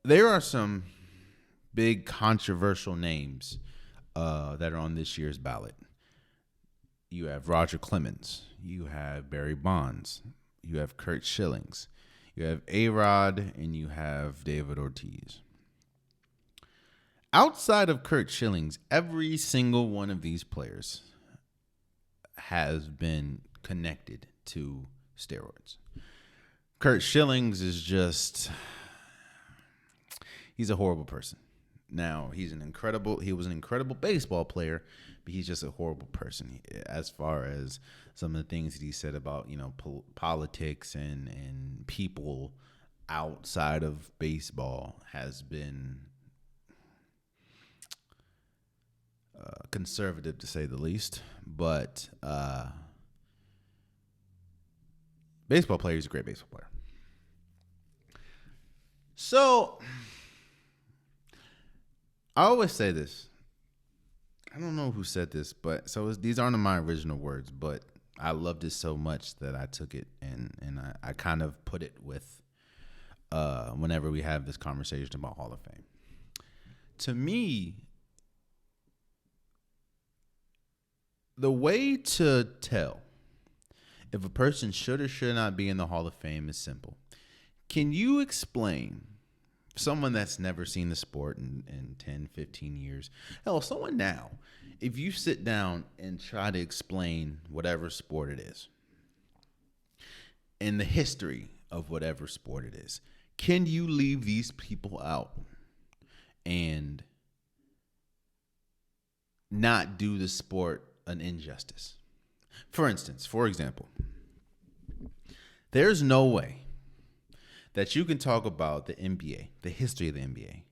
there are some big controversial names that are on this year's ballot. You have Rodger Clemmons. You have Barry Bonds. You have Curt Schillings. You have Arod, and you have David Ortiz. Outside of Curt Schillings, every single one of these players has been connected to steroids. Curt Schillings is just, he's a horrible person. Now, he was an incredible baseball player, but he's just a horrible person as far as some of the things that he said about, politics and people outside of baseball has been conservative, to say the least. But baseball player, he's a great baseball player. So I always say this. I don't know who said this, but these aren't my original words, but I loved it so much that I took it and I kind of put it with whenever we have this conversation about Hall of Fame. To me, the way to tell if a person should or should not be in the Hall of Fame is simple. Can you explain, someone that's never seen the sport in 10, 15 years, hell, someone now, if you sit down and try to explain whatever sport it is and the history of whatever sport it is, can you leave these people out and not do the sport an injustice? For example, there's no way that you can talk about the NBA, the history of the NBA,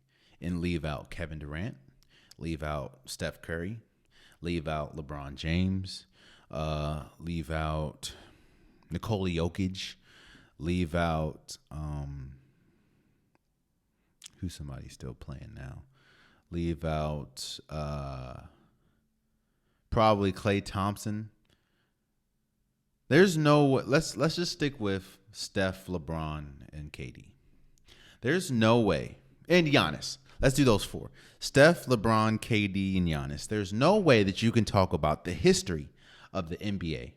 and leave out Kevin Durant, leave out Steph Curry, leave out LeBron James, leave out Nikola Jokic, leave out who's somebody still playing now, leave out probably Klay Thompson. There's no, let's just stick with Steph, LeBron, and KD. There's no way, and Giannis. Let's do those four. Steph, LeBron, KD, and Giannis. There's no way that you can talk about the history of the NBA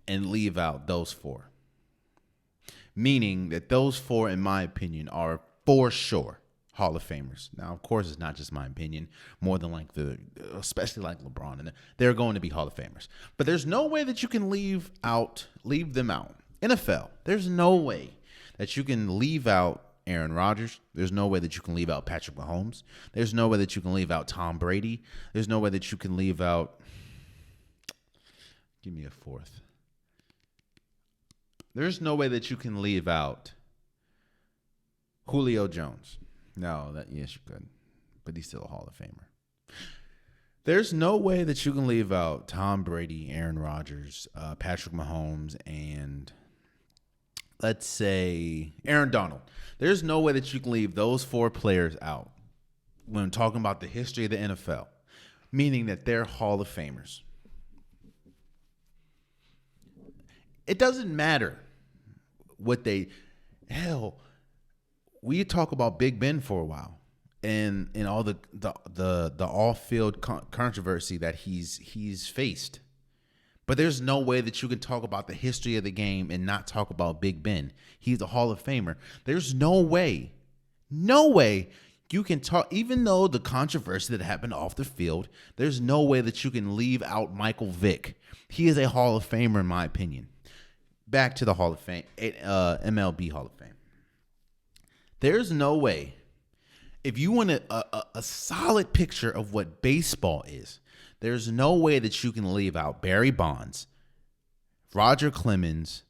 and leave out those four. Meaning that those four, in my opinion, are for sure Hall of Famers. Now, of course, it's not just my opinion. More than especially like LeBron, and they're going to be Hall of Famers. But there's no way that you can leave them out. NFL, there's no way that you can leave out Aaron Rodgers. There's no way that you can leave out Patrick Mahomes. There's no way that you can leave out Tom Brady. There's no way that you can leave out, give me a fourth. There's no way that you can leave out Julio Jones. No, yes, you could, but he's still a Hall of Famer. There's no way that you can leave out Tom Brady, Aaron Rodgers, Patrick Mahomes, and let's say Aaron Donald. There's no way that you can leave those four players out when talking about the history of the NFL, meaning that they're Hall of Famers. It doesn't matter what we talk about Big Ben for a while and all the off-field controversy that he's faced. But there's no way that you can talk about the history of the game and not talk about Big Ben. He's a Hall of Famer. There's no way you can talk, even though the controversy that happened off the field, there's no way that you can leave out Michael Vick. He is a Hall of Famer, in my opinion. Back to the Hall of Fame, MLB Hall of Fame. There's no way, if you want a solid picture of what baseball is, there's no way that you can leave out Barry Bonds, Rodger Clemmons,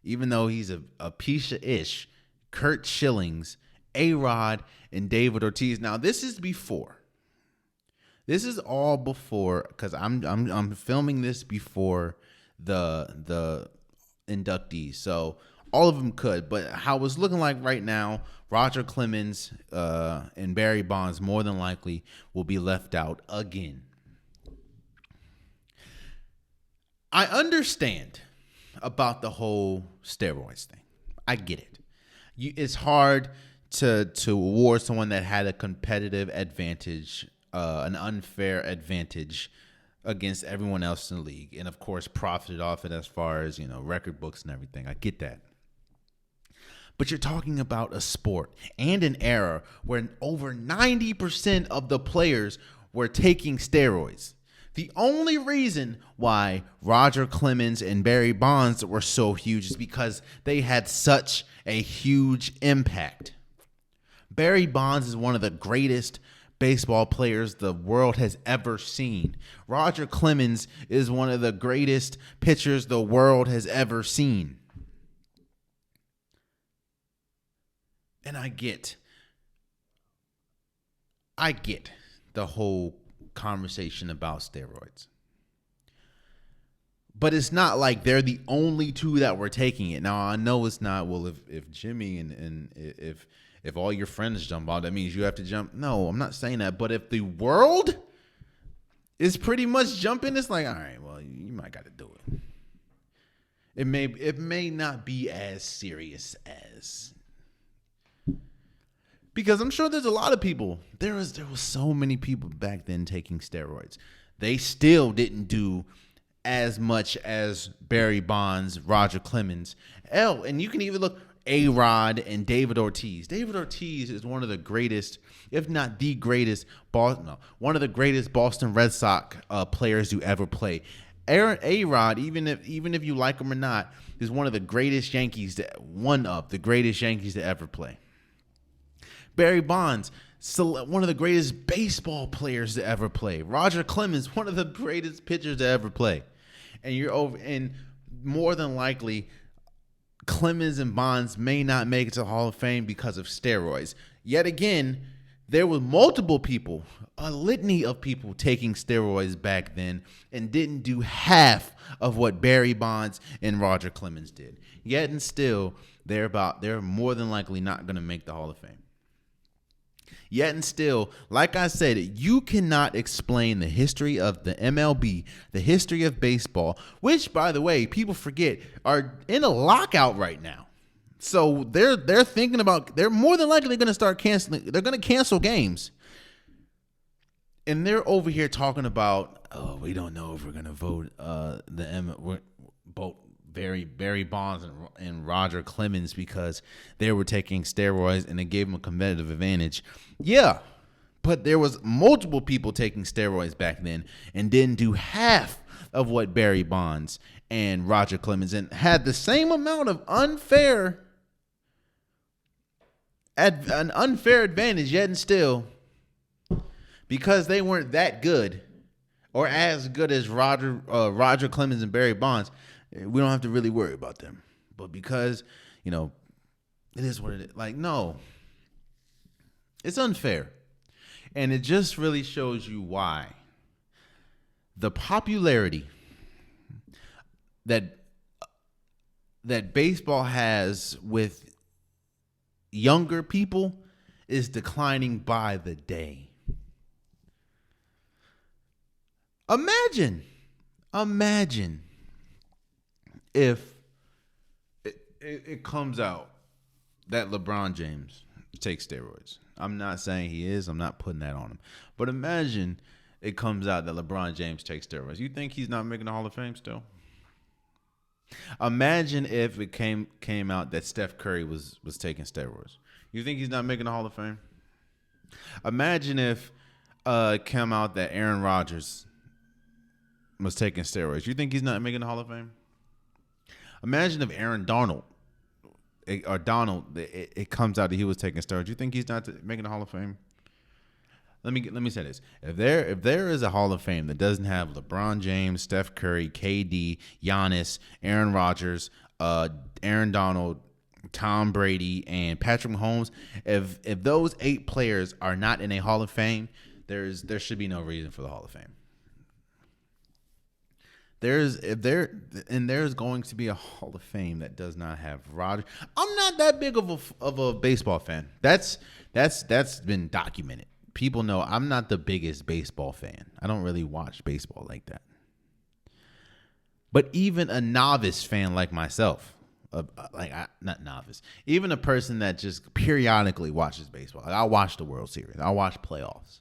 even though he's a piece of ish, Curt Schillings, Arod, and David Ortiz. Now, this is before. This is all before, because I'm filming this before the inductees. So all of them could, but how it's looking like right now, Rodger Clemmons and Barry Bonds more than likely will be left out again. I understand about the whole steroids thing. I get it. It's hard to award someone that had a competitive advantage, an unfair advantage against everyone else in the league, and of course profited off it as far as, record books and everything. I get that. But you're talking about a sport and an era where over 90% of the players were taking steroids. The only reason why Rodger Clemmons and Barry Bonds were so huge is because they had such a huge impact. Barry Bonds is one of the greatest baseball players the world has ever seen. Rodger Clemmons is one of the greatest pitchers the world has ever seen. And I get the whole conversation about steroids. But it's not like they're the only two that were taking it. Now, I know it's not, well, if Jimmy and if all your friends jump out, that means you have to jump. No, I'm not saying that. But if the world is pretty much jumping, it's like, all right, well, you might got to do it. It may not be as serious as, because I'm sure there's a lot of people. There was so many people back then taking steroids. They still didn't do as much as Barry Bonds, Rodger Clemmons. And you can even look Arod and David Ortiz. David Ortiz is one of the greatest, if not the greatest, one of the greatest Boston Red Sox players to ever play. Arod, even if you like him or not, is one of the greatest Yankees to ever play. Barry Bonds, one of the greatest baseball players to ever play. Rodger Clemmons, one of the greatest pitchers to ever play. And more than likely, Clemens and Bonds may not make it to the Hall of Fame because of steroids. Yet again, there were multiple people, a litany of people taking steroids back then and didn't do half of what Barry Bonds and Rodger Clemmons did. Yet and still, they're more than likely not going to make the Hall of Fame. Yet and still, like I said, you cannot explain the history of the MLB, the history of baseball, which, by the way, people forget are in a lockout right now. So they're thinking about, they're more than likely going to start canceling. They're going to cancel games. And they're over here talking about, oh, we don't know if we're going to vote Barry Bonds and Rodger Clemmons because they were taking steroids and it gave them a competitive advantage. Yeah, but there was multiple people taking steroids back then and didn't do half of what Barry Bonds and Rodger Clemmons and had the same amount of an unfair advantage, yet and still, because they weren't that good or as good as Rodger Clemmons and Barry Bonds, we don't have to really worry about them. But because, it is what it is. Like, no, it's unfair. And it just really shows you why the popularity that baseball has with younger people is declining by the day. Imagine if it comes out that LeBron James takes steroids. I'm not saying he is. I'm not putting that on him. But imagine it comes out that LeBron James takes steroids. You think he's not making the Hall of Fame still? Imagine if it came out that Steph Curry was taking steroids. You think he's not making the Hall of Fame? Imagine if it came out that Aaron Rodgers was taking steroids. You think he's not making the Hall of Fame? Imagine if Aaron Donald, it comes out that he was taking steroids. You think he's not making the Hall of Fame? Let me say this: if there is a Hall of Fame that doesn't have LeBron James, Steph Curry, KD, Giannis, Aaron Rodgers, Aaron Donald, Tom Brady, and Patrick Mahomes, if those 8 players are not in a Hall of Fame, there should be no reason for the Hall of Fame. There's going to be a Hall of Fame that does not have Rodger. I'm not that big of a baseball fan. That's been documented. People know I'm not the biggest baseball fan. I don't really watch baseball like that. But even a novice fan like myself not novice, even a person that just periodically watches baseball. Like, I watch the World Series, I watch playoffs,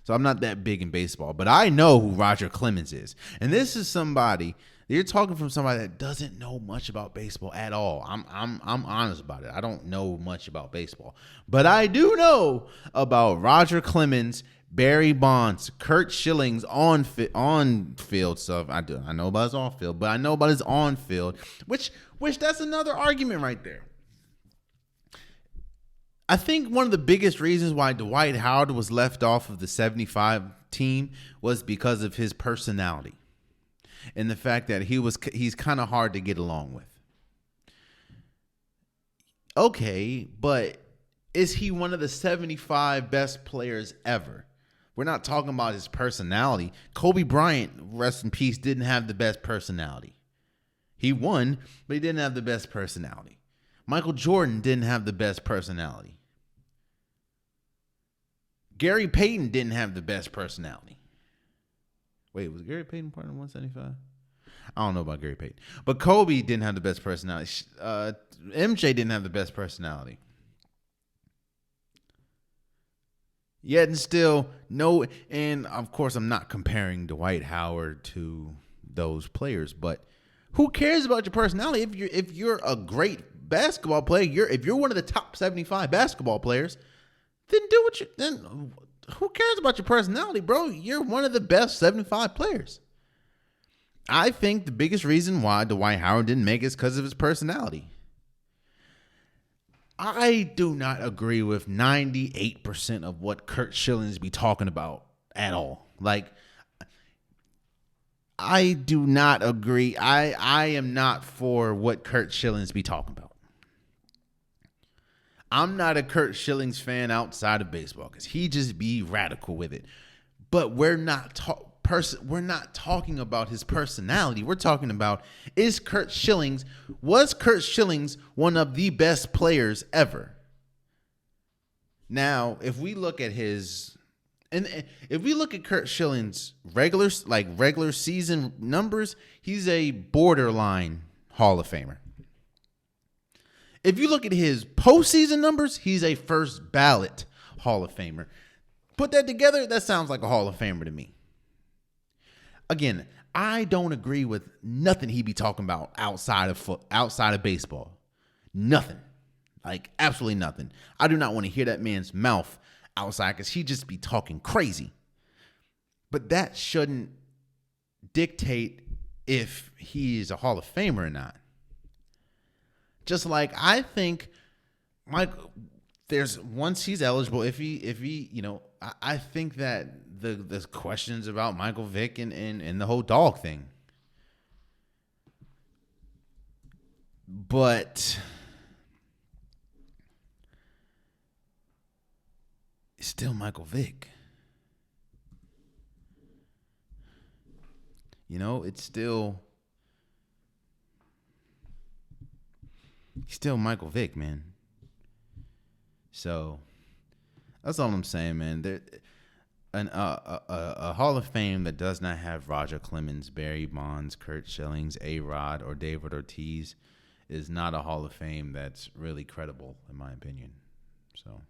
so I'm not that big in baseball. But I know who Rodger Clemmons is, and this is somebody. You're talking from somebody that doesn't know much about baseball at all. I'm honest about it. I don't know much about baseball, but I do know about Rodger Clemmons, Barry Bonds, Curt Schilling's on field stuff. I know about his off field, but I know about his on field, which that's another argument right there. I think one of the biggest reasons why Dwight Howard was left off of the 75 team was because of his personality. And the fact that he's kind of hard to get along with. Okay, but is he one of the 75 best players ever? We're not talking about his personality. Kobe Bryant, rest in peace, didn't have the best personality. He won, but he didn't have the best personality. Michael Jordan didn't have the best personality. Gary Payton didn't have the best personality. Wait, was Gary Payton part of 175? I don't know about Gary Payton. But Kobe didn't have the best personality. MJ didn't have the best personality. Yet and still, no. And of course, I'm not comparing Dwight Howard to those players. But who cares about your personality? If you're a great basketball player, if you're one of the top 75 basketball players, then who cares about your personality, bro? You're one of the best 75 players. I think the biggest reason why Dwight Howard didn't make it is because of his personality. I do not agree with 98% of what Curt Schillings be talking about at all. Like, I do not agree. I am not for what Curt Schillings be talking about. I'm not a Curt Schillings fan outside of baseball because he just be radical with it. But we're not talking about his personality. We're talking about was Curt Schillings one of the best players ever? Now, if we look at Curt Schillings' regular season numbers, he's a borderline Hall of Famer. If you look at his postseason numbers, he's a first ballot Hall of Famer. Put that together, that sounds like a Hall of Famer to me. Again, I don't agree with nothing he be talking about outside of baseball. Nothing. Like, absolutely nothing. I do not want to hear that man's mouth outside because he just be talking crazy. But that shouldn't dictate if he's a Hall of Famer or not. Just like I think once he's eligible, if he I think that the questions about Michael Vick and the whole dog thing. But it's still Michael Vick. It's still Michael Vick, man. So that's all I'm saying, man. A Hall of Fame that does not have Rodger Clemmons, Barry Bonds, Curt Schillings, Arod, or David Ortiz is not a Hall of Fame that's really credible, in my opinion. So.